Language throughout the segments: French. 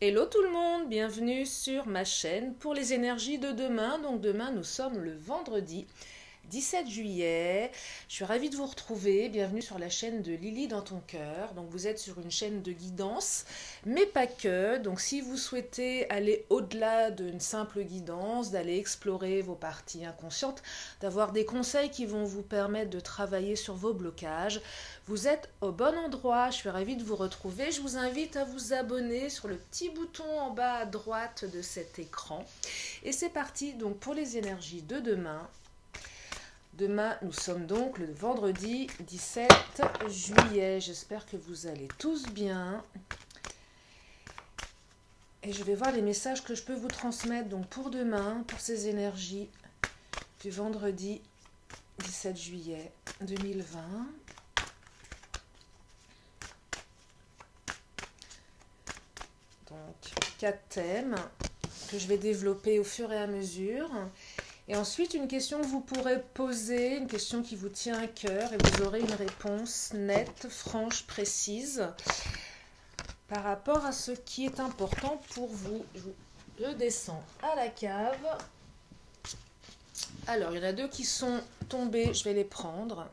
Hello tout le monde, bienvenue sur ma chaîne pour les énergies de demain. Donc demain nous sommes le vendredi 17 juillet. Je suis ravie de vous retrouver. Bienvenue sur la chaîne de Lily dans ton cœur. Donc vous êtes sur une chaîne de guidance, mais pas que. Donc si vous souhaitez aller au-delà d'une simple guidance, d'aller explorer vos parties inconscientes, d'avoir des conseils qui vont vous permettre de travailler sur vos blocages, vous êtes au bon endroit. Je suis ravie de vous retrouver. Je vous invite à vous abonner sur le petit bouton en bas à droite de cet écran. Et c'est parti donc pour les énergies de demain. Demain, nous sommes donc le vendredi 17 juillet. J'espère que vous allez tous bien. Et je vais voir les messages que je peux vous transmettre donc pour demain, pour ces énergies du vendredi 17 juillet 2020. Donc, 4 thèmes que je vais développer au fur et à mesure. Et ensuite, une question que vous pourrez poser, une question qui vous tient à cœur, et vous aurez une réponse nette, franche, précise, par rapport à ce qui est important pour vous. Je descends à la cave. Alors, il y en a deux qui sont tombés, je vais les prendre.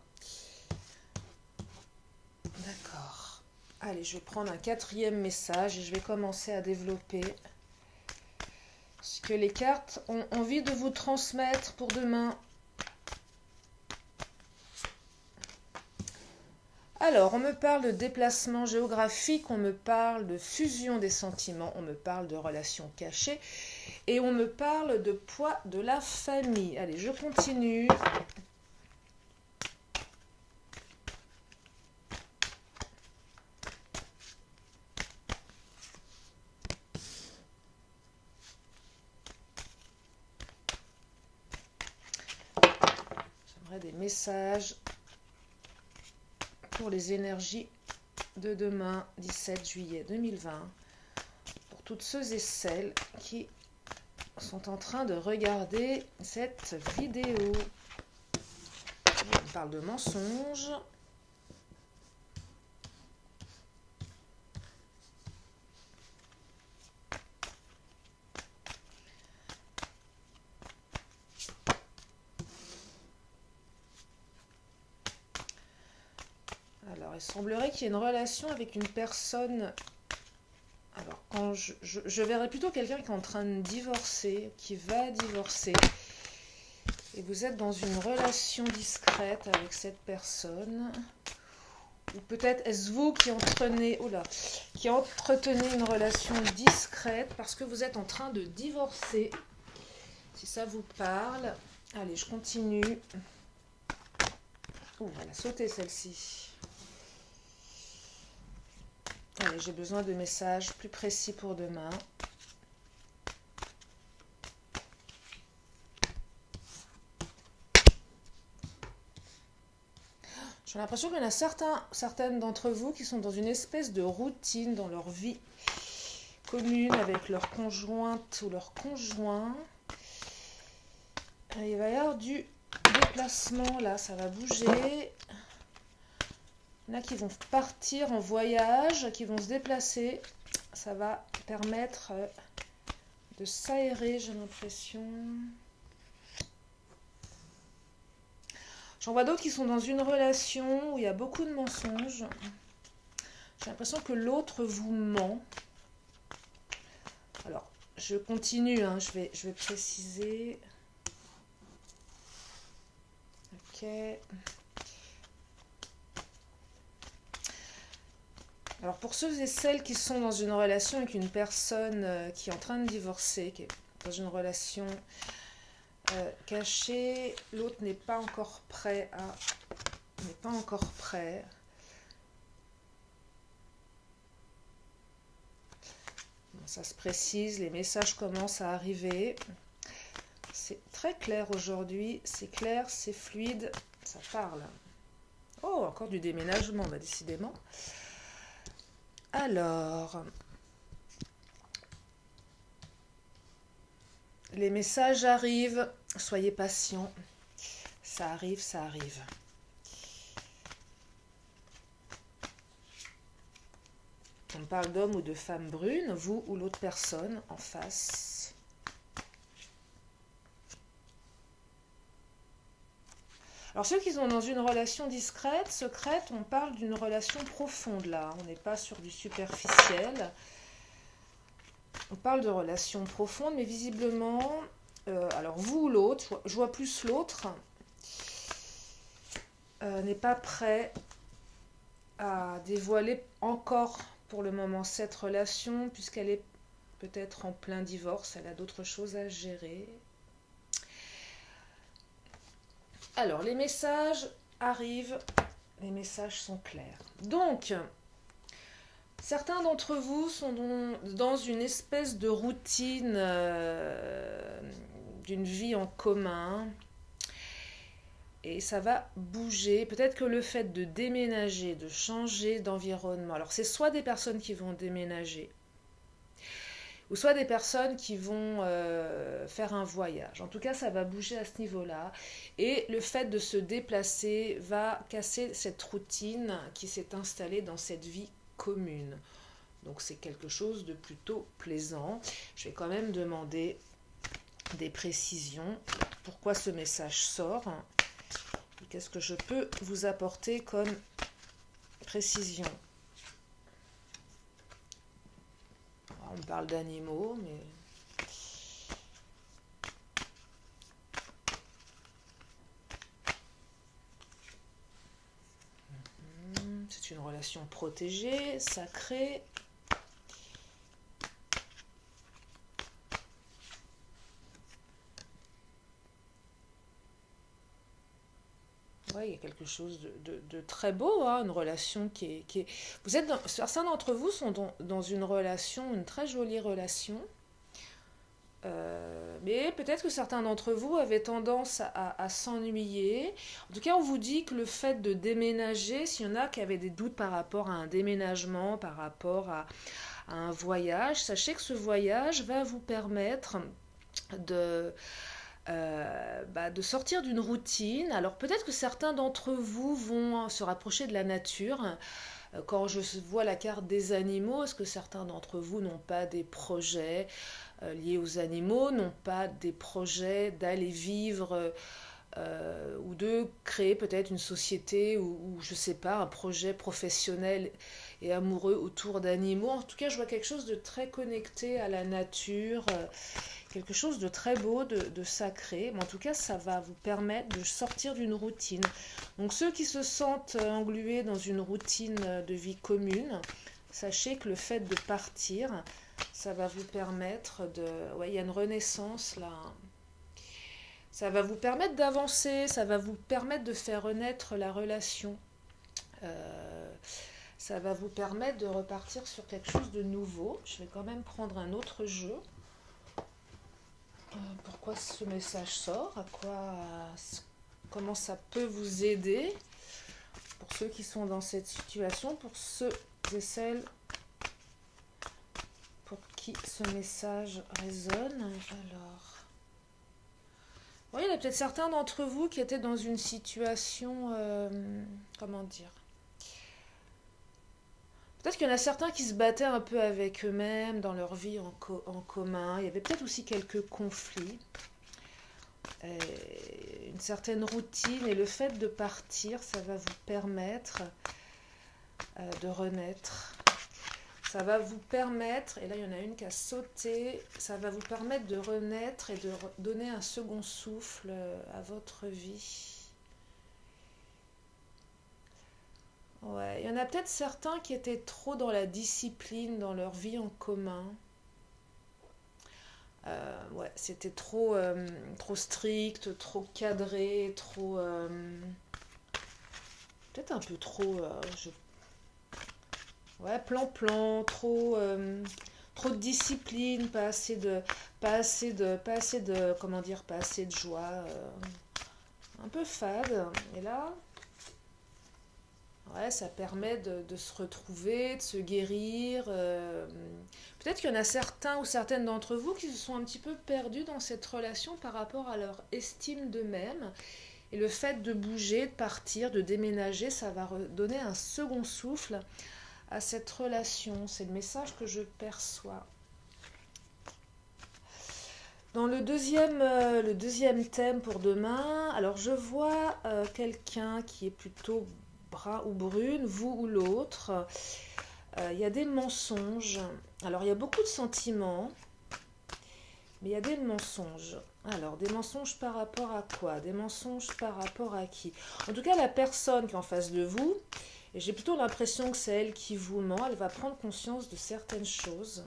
D'accord. Allez, je vais prendre un quatrième message et je vais commencer à développer ce que les cartes ont envie de vous transmettre pour demain. Alors, on me parle de déplacement géographique, on me parle de fusion des sentiments, on me parle de relations cachées et on me parle de poids de la famille. Allez, je continue. J'aimerais des messages pour les énergies de demain, 17 juillet 2020, pour toutes ceux et celles qui sont en train de regarder cette vidéo. On parle de mensonges. Alors, il semblerait qu'il y ait une relation avec une personne. Alors, quand je verrais plutôt quelqu'un qui est en train de divorcer, qui va divorcer. Et vous êtes dans une relation discrète avec cette personne. Ou peut-être est-ce vous qui entretenez une relation discrète parce que vous êtes en train de divorcer. Si ça vous parle. Allez, je continue. Oh, elle a sauté celle-ci. Allez, j'ai besoin de messages plus précis pour demain. J'ai l'impression qu'il y en a certaines d'entre vous qui sont dans une espèce de routine dans leur vie commune avec leur conjointe ou leur conjoint. Et il va y avoir du déplacement là, ça va bouger. Il y en a qui vont partir en voyage, qui vont se déplacer. Ça va permettre de s'aérer, j'ai l'impression. J'en vois d'autres qui sont dans une relation où il y a beaucoup de mensonges. J'ai l'impression que l'autre vous ment. Alors, je continue, hein, je vais préciser. Ok. Alors, pour ceux et celles qui sont dans une relation avec une personne qui est en train de divorcer, qui est dans une relation cachée, l'autre n'est pas encore prêt à... n'est pas encore prêt. Ça se précise, les messages commencent à arriver. C'est très clair aujourd'hui, c'est clair, c'est fluide, ça parle. Oh, encore du déménagement, bah, décidément. Alors, les messages arrivent, soyez patients, ça arrive, ça arrive. On me parle d'hommes ou de femmes brunes, vous ou l'autre personne en face. Alors ceux qui sont dans une relation discrète, secrète, on parle d'une relation profonde là. On n'est pas sur du superficiel. On parle de relation profonde, mais visiblement, alors vous ou l'autre, je vois plus l'autre, n'est pas prêt à dévoiler encore pour le moment cette relation, puisqu'elle est peut-être en plein divorce, elle a d'autres choses à gérer. Alors, les messages arrivent, les messages sont clairs. Donc, certains d'entre vous sont dans une espèce de routine d'une vie en commun. Et ça va bouger. Peut-être que le fait de déménager, de changer d'environnement, alors c'est soit des personnes qui vont déménager, ou soit des personnes qui vont faire un voyage. En tout cas, ça va bouger à ce niveau-là. Et le fait de se déplacer va casser cette routine qui s'est installée dans cette vie commune. Donc c'est quelque chose de plutôt plaisant. Je vais quand même demander des précisions. Pourquoi ce message sort ? Qu'est-ce que je peux vous apporter comme précision? On parle d'animaux, mais... c'est une relation protégée, sacrée. Ouais, il y a quelque chose de très beau, hein, une relation qui est... Vous êtes certains d'entre vous sont dans une relation, une très jolie relation. Mais peut-être que certains d'entre vous avaient tendance à s'ennuyer. En tout cas, on vous dit que le fait de déménager, s'il y en a qui avaient des doutes par rapport à un déménagement, par rapport à un voyage, sachez que ce voyage va vous permettre de sortir d'une routine. Alors peut-être que certains d'entre vous vont se rapprocher de la nature. Quand je vois la carte des animaux, est-ce que certains d'entre vous n'ont pas des projets liés aux animaux, n'ont pas des projets d'aller vivre ou de créer peut-être une société ou je sais pas, un projet professionnel et amoureux autour d'animaux. En tout cas, je vois quelque chose de très connecté à la nature, quelque chose de très beau, de sacré. Mais en tout cas, ça va vous permettre de sortir d'une routine. Donc ceux qui se sentent englués dans une routine de vie commune, sachez que le fait de partir, ça va vous permettre de... Ouais, il y a une renaissance là. Ça va vous permettre d'avancer, ça va vous permettre de faire renaître la relation. Ça va vous permettre de repartir sur quelque chose de nouveau. Je vais quand même prendre un autre jeu. Pourquoi ce message sort? Comment ça peut vous aider pour ceux qui sont dans cette situation, pour ceux et celles pour qui ce message résonne. Alors, oui, il y en a peut-être certains d'entre vous qui étaient dans une situation, comment dire, peut-être qu'il y en a certains qui se battaient un peu avec eux-mêmes dans leur vie en commun. Il y avait peut-être aussi quelques conflits, une certaine routine. Et le fait de partir, ça va vous permettre de renaître. Ça va vous permettre, et là il y en a une qui a sauté, ça va vous permettre de renaître et de donner un second souffle à votre vie. Ouais, il y en a peut-être certains qui étaient trop dans la discipline, dans leur vie en commun. Ouais, c'était trop strict, trop cadré, trop... peut-être un peu trop... ouais, plan-plan, trop de discipline, pas assez de comment dire, pas assez de joie, un peu fade. Et là, ouais, ça permet de se retrouver, de se guérir. Peut-être qu'il y en a certains ou certaines d'entre vous qui se sont un petit peu perdus dans cette relation par rapport à leur estime d'eux-mêmes. Et le fait de bouger, de partir, de déménager, ça va donner un second souffle à cette relation. C'est le message que je perçois. Dans le deuxième thème pour demain, alors je vois quelqu'un qui est plutôt brun ou brune, vous ou l'autre. Il y a des mensonges. Alors il y a beaucoup de sentiments, mais il y a des mensonges. Alors des mensonges par rapport à quoi? Des mensonges par rapport à qui? En tout cas, la personne qui est en face de vous, et j'ai plutôt l'impression que c'est elle qui vous ment, elle va prendre conscience de certaines choses.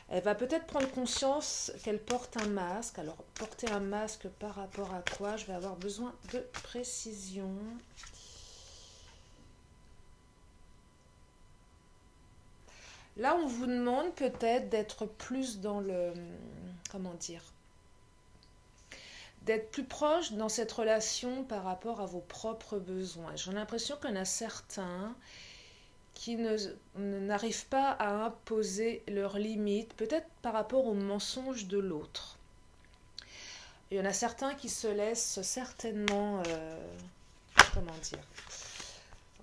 Elle va peut-être prendre conscience qu'elle porte un masque. Alors, porter un masque par rapport à quoi? Je vais avoir besoin de précision. Là, on vous demande peut-être d'être plus dans le... Comment dire? D'être plus proche dans cette relation par rapport à vos propres besoins. J'ai l'impression qu'il y en a certains qui n'arrivent pas à imposer leurs limites, peut-être par rapport aux mensonges de l'autre. Il y en a certains qui se laissent certainement... comment dire?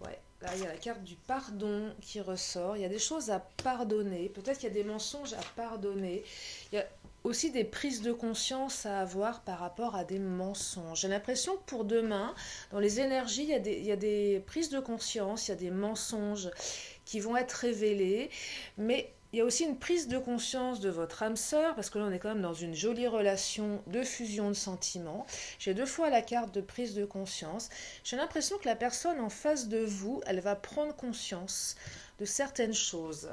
Ouais, là, il y a la carte du pardon qui ressort. Il y a des choses à pardonner. Peut-être qu'il y a des mensonges à pardonner. Il y a aussi des prises de conscience à avoir par rapport à des mensonges. J'ai l'impression que pour demain, dans les énergies, il y a des prises de conscience, il y a des mensonges qui vont être révélés, mais il y a aussi une prise de conscience de votre âme sœur, parce que là on est quand même dans une jolie relation de fusion de sentiments. J'ai 2 fois la carte de prise de conscience. J'ai l'impression que la personne en face de vous, elle va prendre conscience de certaines choses.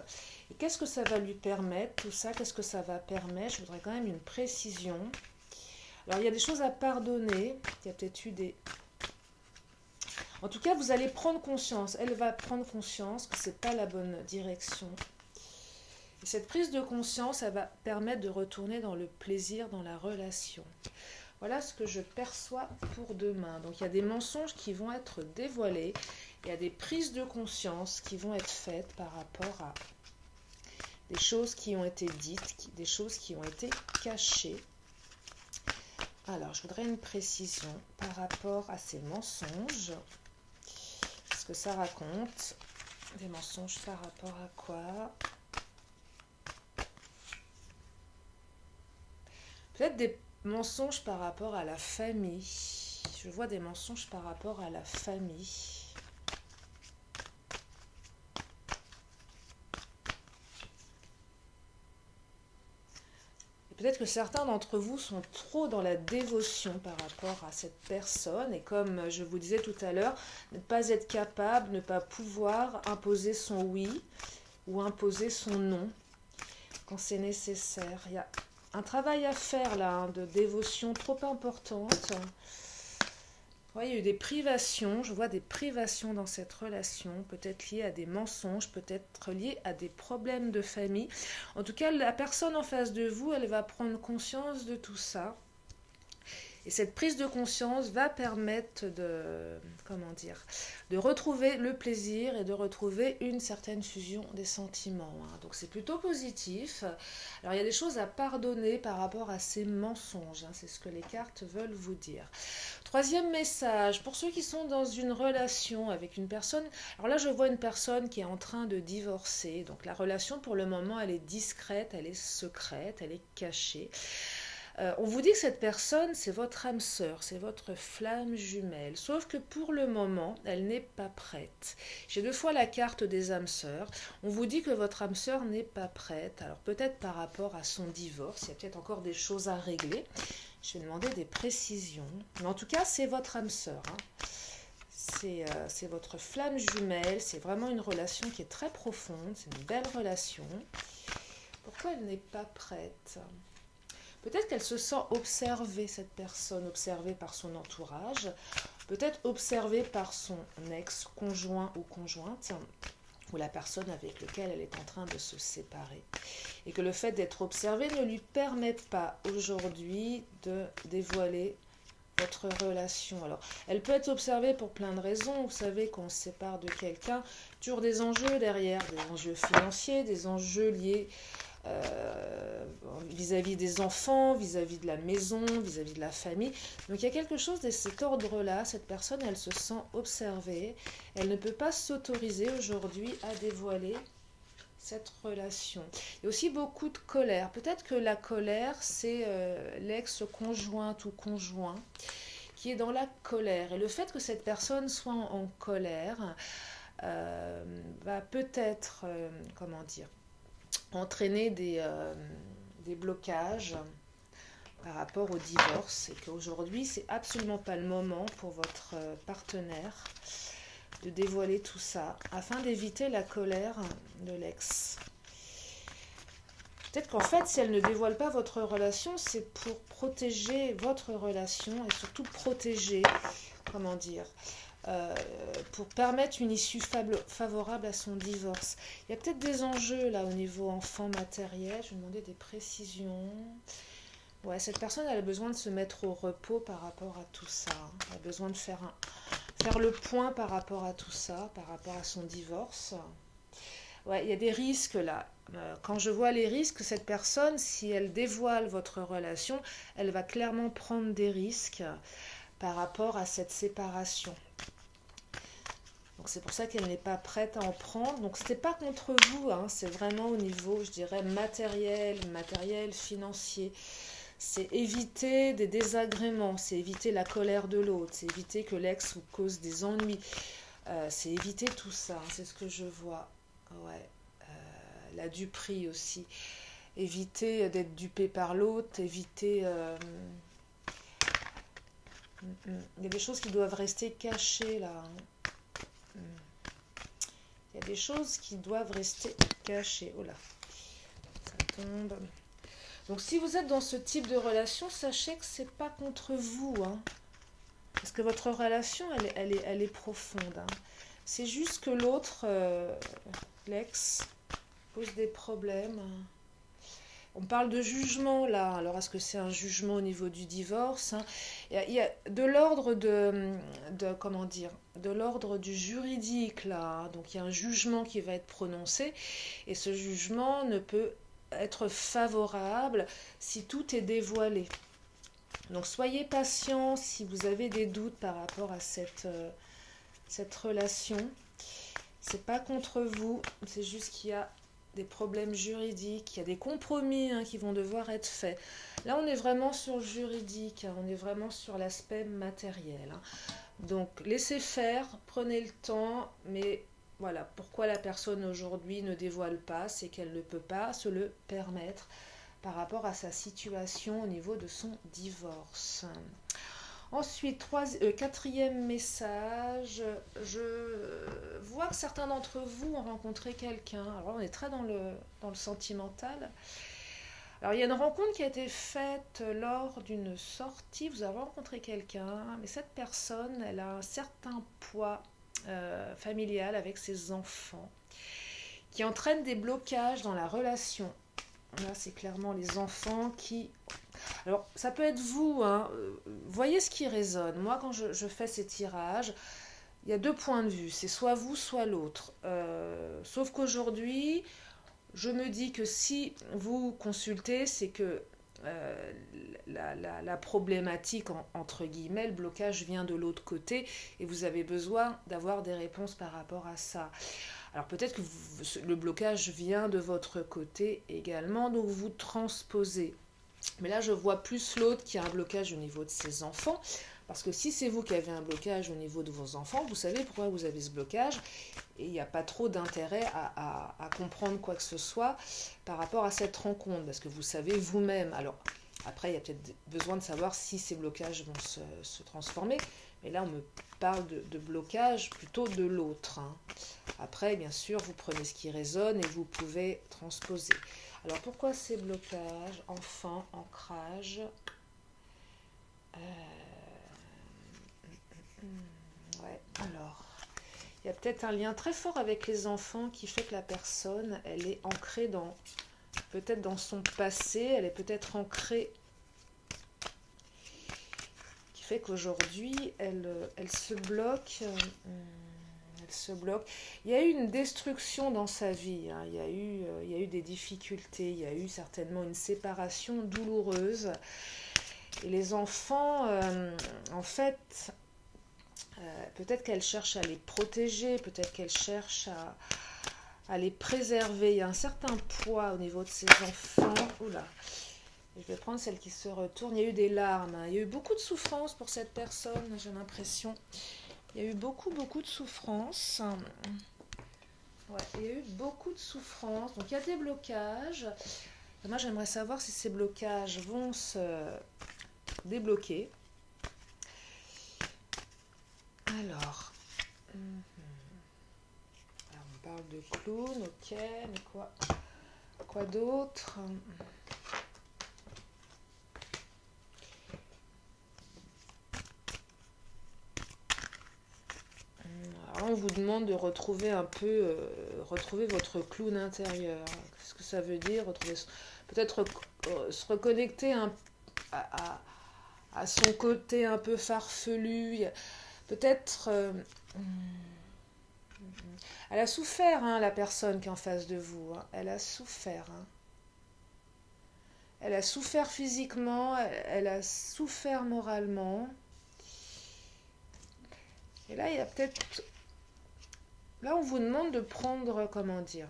Et qu'est-ce que ça va lui permettre, tout ça? Qu'est-ce que ça va permettre? Je voudrais quand même une précision. Alors, il y a des choses à pardonner. Il y a peut-être eu des... En tout cas, vous allez prendre conscience. Elle va prendre conscience que ce n'est pas la bonne direction. Et cette prise de conscience, elle va permettre de retourner dans le plaisir, dans la relation. Voilà ce que je perçois pour demain. Donc, il y a des mensonges qui vont être dévoilés. Il y a des prises de conscience qui vont être faites par rapport à des choses qui ont été dites, des choses qui ont été cachées. Alors, je voudrais une précision par rapport à ces mensonges. Qu'est-ce que ça raconte? Des mensonges par rapport à quoi? Peut-être des mensonges par rapport à la famille. Je vois des mensonges par rapport à la famille. Peut-être que certains d'entre vous sont trop dans la dévotion par rapport à cette personne. Et comme je vous disais tout à l'heure, ne pas être capable, ne pas pouvoir imposer son oui ou imposer son non quand c'est nécessaire. Il y a un travail à faire là, hein, de dévotion trop importante. Ouais, il y a eu des privations, je vois des privations dans cette relation, peut-être liées à des mensonges, peut-être liées à des problèmes de famille. En tout cas, la personne en face de vous, elle va prendre conscience de tout ça. Et cette prise de conscience va permettre de, comment dire, de retrouver le plaisir et de retrouver une certaine fusion des sentiments. Hein. Donc c'est plutôt positif. Alors il y a des choses à pardonner par rapport à ces mensonges. Hein. C'est ce que les cartes veulent vous dire. Troisième message, pour ceux qui sont dans une relation avec une personne. Alors là je vois une personne qui est en train de divorcer. Donc la relation pour le moment elle est discrète, elle est secrète, elle est cachée. On vous dit que cette personne, c'est votre âme sœur, c'est votre flamme jumelle. Sauf que pour le moment, elle n'est pas prête. J'ai 2 fois la carte des âmes sœurs. On vous dit que votre âme sœur n'est pas prête. Alors peut-être par rapport à son divorce, il y a peut-être encore des choses à régler. Je vais demander des précisions. Mais en tout cas, c'est votre âme sœur. Hein. C'est votre flamme jumelle. C'est vraiment une relation qui est très profonde. C'est une belle relation. Pourquoi elle n'est pas prête ? Peut-être qu'elle se sent observée, cette personne, observée par son entourage, peut-être observée par son ex-conjoint ou conjointe, ou la personne avec laquelle elle est en train de se séparer. Et que le fait d'être observée ne lui permette pas aujourd'hui de dévoiler votre relation. Alors, elle peut être observée pour plein de raisons. Vous savez, quand on se sépare de quelqu'un, toujours des enjeux derrière, des enjeux financiers, des enjeux liés vis-à-vis des enfants, vis-à-vis de la maison, vis-à-vis de la famille. Donc il y a quelque chose de cet ordre-là. Cette personne, elle se sent observée. Elle ne peut pas s'autoriser aujourd'hui à dévoiler cette relation. Il y a aussi beaucoup de colère. Peut-être que la colère, c'est l'ex-conjointe ou conjoint qui est dans la colère. Et le fait que cette personne soit en colère va peut-être, comment dire, entraîner des blocages par rapport au divorce, et qu'aujourd'hui, c'est absolument pas le moment pour votre partenaire de dévoiler tout ça, afin d'éviter la colère de l'ex. Peut-être qu'en fait, si elle ne dévoile pas votre relation, c'est pour protéger votre relation et surtout protéger, comment dire, pour permettre une issue favorable à son divorce. Il y a peut-être des enjeux là au niveau enfant matériel. Je vais demander des précisions. Ouais, cette personne elle a besoin de se mettre au repos par rapport à tout ça. Elle a besoin de faire le point par rapport à tout ça, par rapport à son divorce. Ouais, il y a des risques là. Quand je vois les risques, cette personne, si elle dévoile votre relation, elle va clairement prendre des risques par rapport à cette séparation. Donc c'est pour ça qu'elle n'est pas prête à en prendre. Donc ce n'est pas contre vous, hein, c'est vraiment au niveau, je dirais, matériel, financier. C'est éviter des désagréments, c'est éviter la colère de l'autre, c'est éviter que l'ex vous cause des ennuis. C'est éviter tout ça, hein, c'est ce que je vois. Ouais. La duperie aussi. Éviter d'être dupé par l'autre, éviter... Il y a des choses qui doivent rester cachées là. Il y a des choses qui doivent rester cachées. Oh là, ça tombe. Donc si vous êtes dans ce type de relation, sachez que c'est pas contre vous, hein. Parce que votre relation, elle est profonde. Hein. C'est juste que l'autre, l'ex, pose des problèmes. On parle de jugement là. Alors est-ce que c'est un jugement au niveau du divorce, hein? Il y a de l'ordre comment dire, de l'ordre du juridique là. Donc il y a un jugement qui va être prononcé et ce jugement ne peut être favorable si tout est dévoilé. Donc soyez patient si vous avez des doutes par rapport à cette relation. C'est pas contre vous, c'est juste qu'il y a des problèmes juridiques, il y a des compromis qui vont devoir être faits. Là, on est vraiment sur le juridique, on est vraiment sur l'aspect matériel. Donc, laissez faire, prenez le temps, mais voilà, pourquoi la personne aujourd'hui ne dévoile pas, c'est qu'elle ne peut pas se le permettre par rapport à sa situation au niveau de son divorce. Ensuite, quatrième message, je vois que certains d'entre vous ont rencontré quelqu'un. Alors on est très dans le sentimental. Alors il y a une rencontre qui a été faite lors d'une sortie, vous avez rencontré quelqu'un, mais cette personne, elle a un certain poids familial avec ses enfants, qui entraîne des blocages dans la relation. Là, c'est clairement les enfants qui... Alors, ça peut être vous, hein. Voyez ce qui résonne. Moi, quand je fais ces tirages, il y a deux points de vue. C'est soit vous, soit l'autre. Sauf qu'aujourd'hui, je me dis que si vous consultez, c'est que la problématique, entre guillemets, le blocage vient de l'autre côté et vous avez besoin d'avoir des réponses par rapport à ça. Alors peut-être que le blocage vient de votre côté également, donc vous transposez. Mais là, je vois plus l'autre qui a un blocage au niveau de ses enfants. Parce que si c'est vous qui avez un blocage au niveau de vos enfants, vous savez pourquoi vous avez ce blocage. Et il n'y a pas trop d'intérêt à comprendre quoi que ce soit par rapport à cette rencontre. Parce que vous savez vous-même. Alors, après, il y a peut-être besoin de savoir si ces blocages vont se transformer. Mais là, on me parle de blocage plutôt de l'autre. Après, bien sûr, vous prenez ce qui résonne et vous pouvez transposer. Alors, pourquoi ces blocages? Enfant, ancrage. Ouais, alors, il y a peut-être un lien très fort avec les enfants qui fait que la personne, elle est ancrée peut-être dans son passé, elle est peut-être ancrée, qui fait qu'aujourd'hui, elle se bloque, elle ce bloc. Il y a eu une destruction dans sa vie, hein. Il y a eu des difficultés, il y a eu certainement une séparation douloureuse. Et les enfants, en fait, peut-être qu'elle cherche à les protéger, peut-être qu'elle cherche à les préserver. Il y a un certain poids au niveau de ces enfants. Oula, je vais prendre celle qui se retourne. Il y a eu des larmes, hein. Il y a eu beaucoup de souffrance pour cette personne, j'ai l'impression. Il y a eu beaucoup de souffrance. Ouais, il y a eu beaucoup de souffrance. Donc il y a des blocages. Et moi, j'aimerais savoir si ces blocages vont se débloquer. Alors, on parle de clown, ok, mais quoi d'autre? Alors, on vous demande de retrouver un peu, retrouver votre clown intérieur. Qu'est-ce que ça veut dire? Retrouver, peut-être se reconnecter à son côté un peu farfelu. Peut-être... elle a souffert, hein, la personne qui est en face de vous. Hein. Elle a souffert. Hein. Elle a souffert physiquement, elle a souffert moralement. Et là, il y a peut-être... Là, on vous demande de prendre, comment dire,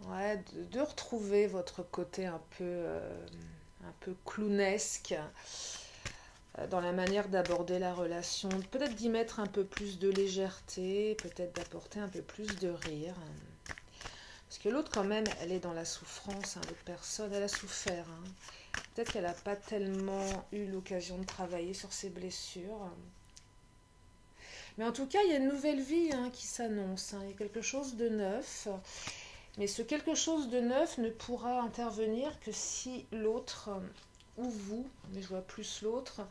ouais, de retrouver votre côté un peu clownesque dans la manière d'aborder la relation. Peut-être d'y mettre un peu plus de légèreté, peut-être d'apporter un peu plus de rire. Parce que l'autre, quand même, elle est dans la souffrance, hein, l'autre personne, elle a souffert. Hein. Peut-être qu'elle n'a pas tellement eu l'occasion de travailler sur ses blessures. Mais en tout cas, il y a une nouvelle vie, hein, qui s'annonce. Hein. Il y a quelque chose de neuf. Mais ce quelque chose de neuf ne pourra intervenir que si l'autre, ou vous, mais je vois plus l'autre,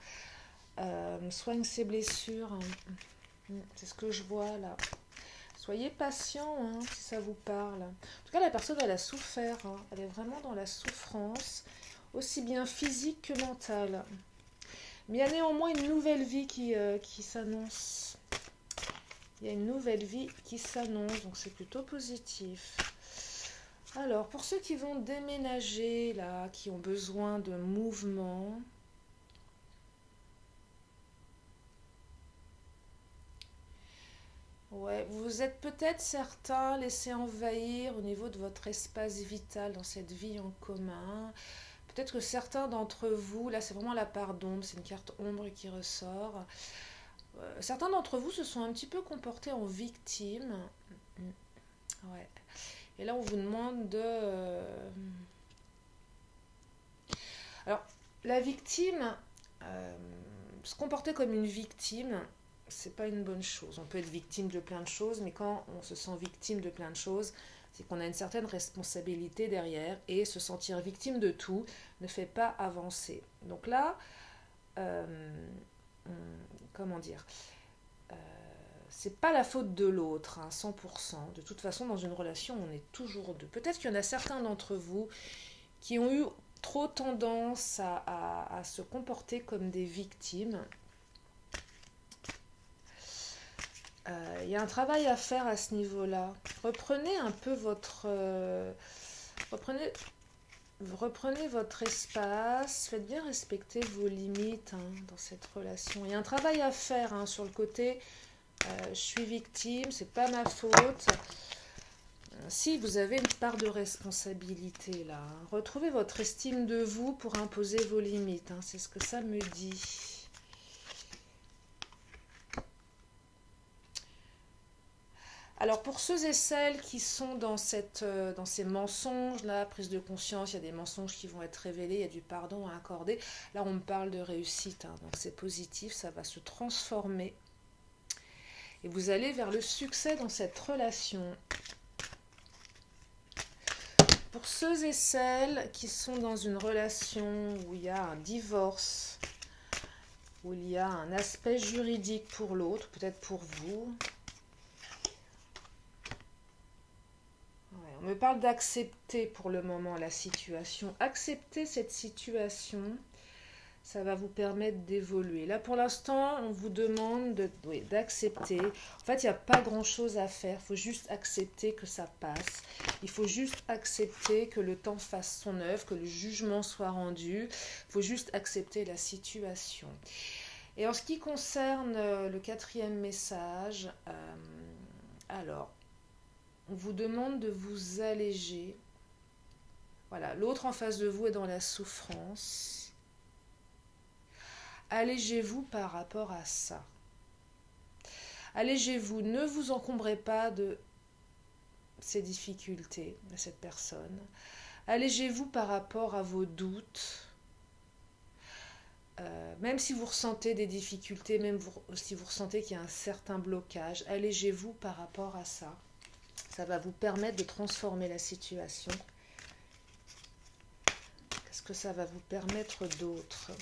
soigne ses blessures. C'est ce que je vois là. Soyez patient, hein, si ça vous parle. En tout cas, la personne, elle a souffert. Hein. Elle est vraiment dans la souffrance, aussi bien physique que mentale. Mais il y a néanmoins une nouvelle vie qui s'annonce. Il y a une nouvelle vie qui s'annonce, donc c'est plutôt positif. Alors, pour ceux qui vont déménager, là, qui ont besoin de mouvement, ouais, vous êtes peut-être certains laissés envahir au niveau de votre espace vital dans cette vie en commun. Peut-être que certains d'entre vous, là c'est vraiment la part d'ombre, c'est une carte ombre qui ressort. Certains d'entre vous se sont un petit peu comportés en victime. Ouais. Et là on vous demande de... Alors, la victime, se comporter comme une victime, c'est pas une bonne chose. On peut être victime de plein de choses, mais quand on se sent victime de plein de choses, c'est qu'on a une certaine responsabilité derrière, et se sentir victime de tout ne fait pas avancer. Donc là, comment dire, c'est pas la faute de l'autre, hein, 100%. De toute façon, dans une relation, on est toujours deux. Peut-être qu'il y en a certains d'entre vous qui ont eu trop tendance à se comporter comme des victimes. Il y a un travail à faire à ce niveau-là. Reprenez un peu votre... reprenez votre espace. Faites bien respecter vos limites, hein, dans cette relation. Il y a un travail à faire, hein, sur le côté je suis victime, c'est pas ma faute. Si vous avez une part de responsabilité là, hein, retrouvez votre estime de vous pour imposer vos limites. Hein, c'est ce que ça me dit. Alors pour ceux et celles qui sont dans ces mensonges-là, prise de conscience, il y a des mensonges qui vont être révélés, il y a du pardon à accorder. Là on me parle de réussite, hein, donc c'est positif, ça va se transformer. Et vous allez vers le succès dans cette relation. Pour ceux et celles qui sont dans une relation où il y a un divorce, où il y a un aspect juridique pour l'autre, peut-être pour vous. Ouais, on me parle d'accepter pour le moment la situation. Accepter cette situation, Ça va vous permettre d'évoluer. Là, pour l'instant, on vous demande d'accepter. En fait, il n'y a pas grand-chose à faire. Il faut juste accepter que ça passe. Il faut juste accepter que le temps fasse son œuvre, que le jugement soit rendu. Il faut juste accepter la situation. Et en ce qui concerne le 4e message, alors, on vous demande de vous alléger. Voilà, l'autre en face de vous est dans la souffrance. Allégez-vous par rapport à ça. Allégez-vous, ne vous encombrez pas de ces difficultés de cette personne. Allégez-vous par rapport à vos doutes. Même si vous ressentez des difficultés, même si vous ressentez qu'il y a un certain blocage, allégez-vous par rapport à ça. Ça va vous permettre de transformer la situation. Qu'est-ce que ça va vous permettre d'autre ?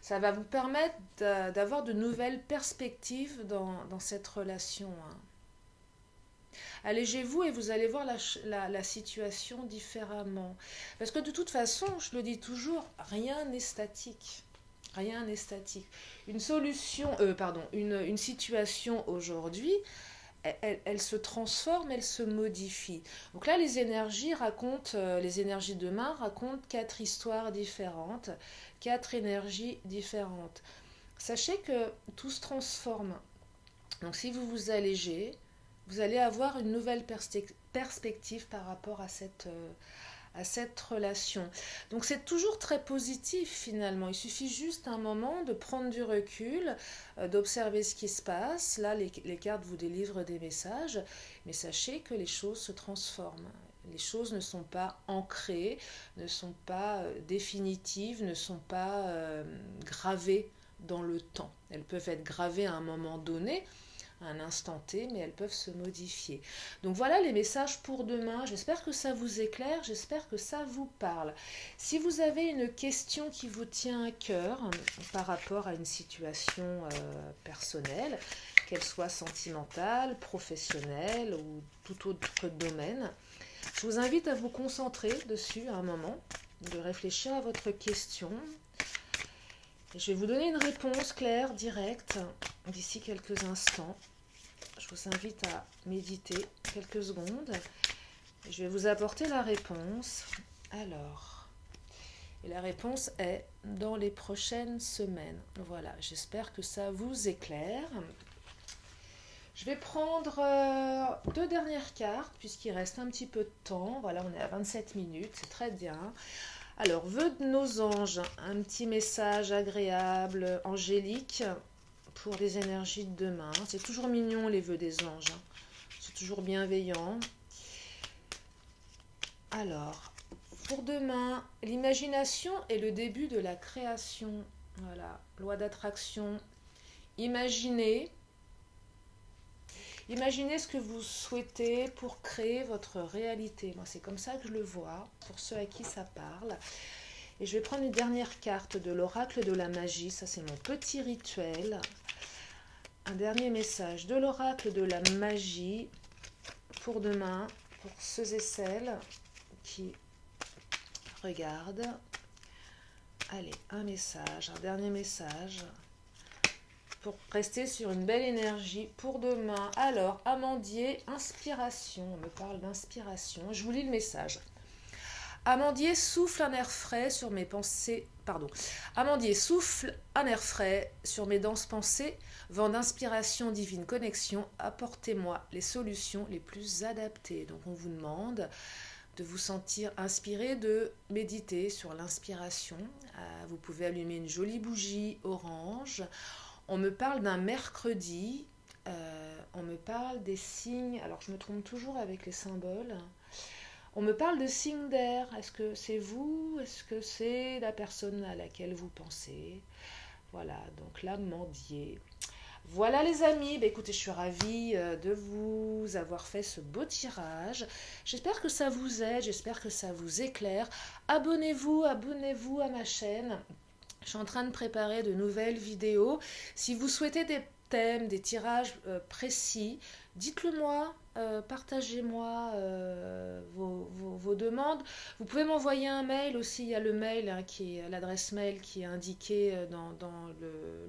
Ça va vous permettre d'avoir de nouvelles perspectives dans cette relation. Allégez-vous et vous allez voir la situation différemment. Parce que de toute façon, je le dis toujours, rien n'est statique. Rien n'est statique. Une situation aujourd'hui, elle se transforme, elle se modifie. Donc là, les énergies demain racontent 4 histoires différentes, 4 énergies différentes. Sachez que tout se transforme. Donc si vous vous allégez, vous allez avoir une nouvelle perspective par rapport à cette relation. Donc c'est toujours très positif finalement. Il suffit juste un moment de prendre du recul, d'observer ce qui se passe. Là, les cartes vous délivrent des messages, mais sachez que les choses se transforment. Les choses ne sont pas ancrées, ne sont pas définitives, ne sont pas gravées dans le temps. Elles peuvent être gravées à un moment donné, à un instant T, mais elles peuvent se modifier. Donc voilà les messages pour demain. J'espère que ça vous éclaire, j'espère que ça vous parle. Si vous avez une question qui vous tient à cœur par rapport à une situation personnelle, qu'elle soit sentimentale, professionnelle ou tout autre domaine, je vous invite à vous concentrer dessus à un moment, de réfléchir à votre question. Et je vais vous donner une réponse claire, directe, d'ici quelques instants. Je vous invite à méditer quelques secondes. Et je vais vous apporter la réponse. Alors, et la réponse est dans les prochaines semaines. Voilà, j'espère que ça vous éclaire. Je vais prendre 2 dernières cartes, puisqu'il reste un petit peu de temps. Voilà, on est à 27 minutes, c'est très bien. Alors, vœux de nos anges, un petit message agréable, angélique, pour les énergies de demain. C'est toujours mignon, les vœux des anges. C'est toujours bienveillant. Alors, pour demain, l'imagination est le début de la création. Voilà, loi d'attraction. Imaginez ce que vous souhaitez pour créer votre réalité. Moi, c'est comme ça que je le vois, pour ceux à qui ça parle. Et je vais prendre une dernière carte de l'oracle de la magie. Ça, c'est mon petit rituel. Un dernier message de l'oracle de la magie pour demain, pour ceux et celles qui regardent. Allez, un dernier message pour rester sur une belle énergie pour demain. Alors, Amandier, inspiration. On me parle d'inspiration. Je vous lis le message. Amandier souffle un air frais sur mes pensées. Amandier souffle un air frais sur mes denses pensées. Vent d'inspiration, divine connexion. Apportez-moi les solutions les plus adaptées. Donc, on vous demande de vous sentir inspiré, de méditer sur l'inspiration. Vous pouvez allumer une jolie bougie orange. On me parle d'un mercredi, on me parle des signes, alors je me trompe toujours avec les symboles, on me parle de signes d'air. Est-ce que c'est vous? Est-ce que c'est la personne à laquelle vous pensez? Voilà, donc l'Amandier. Voilà les amis, écoutez, je suis ravie de vous avoir fait ce beau tirage. J'espère que ça vous aide, j'espère que ça vous éclaire. Abonnez-vous à ma chaîne. Je suis en train de préparer de nouvelles vidéos. Si vous souhaitez thèmes, des tirages précis, dites-le moi, partagez-moi vos demandes. Vous pouvez m'envoyer un mail aussi, il y a le mail hein, qui est l'adresse mail qui est indiquée dans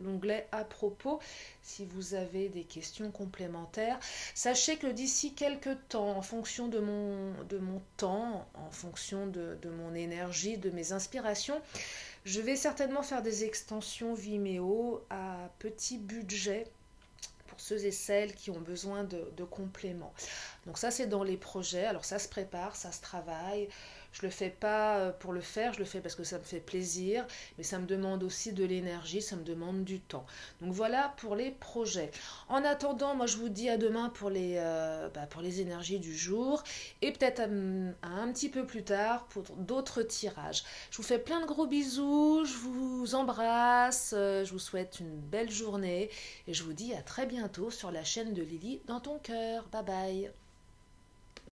l'onglet à propos si vous avez des questions complémentaires. Sachez que d'ici quelques temps, en fonction de mon temps, en fonction de mon énergie, de mes inspirations, je vais certainement faire des extensions Vimeo à petit budget pour ceux et celles qui ont besoin de compléments. Donc ça, c'est dans les projets. Alors ça se prépare, ça se travaille. Je ne le fais pas pour le faire, je le fais parce que ça me fait plaisir, mais ça me demande aussi de l'énergie, ça me demande du temps. Donc voilà pour les projets. En attendant, moi je vous dis à demain pour les énergies du jour et peut-être un petit peu plus tard pour d'autres tirages. Je vous fais plein de gros bisous, je vous embrasse, je vous souhaite une belle journée et je vous dis à très bientôt sur la chaîne de Lily dans ton cœur. Bye bye.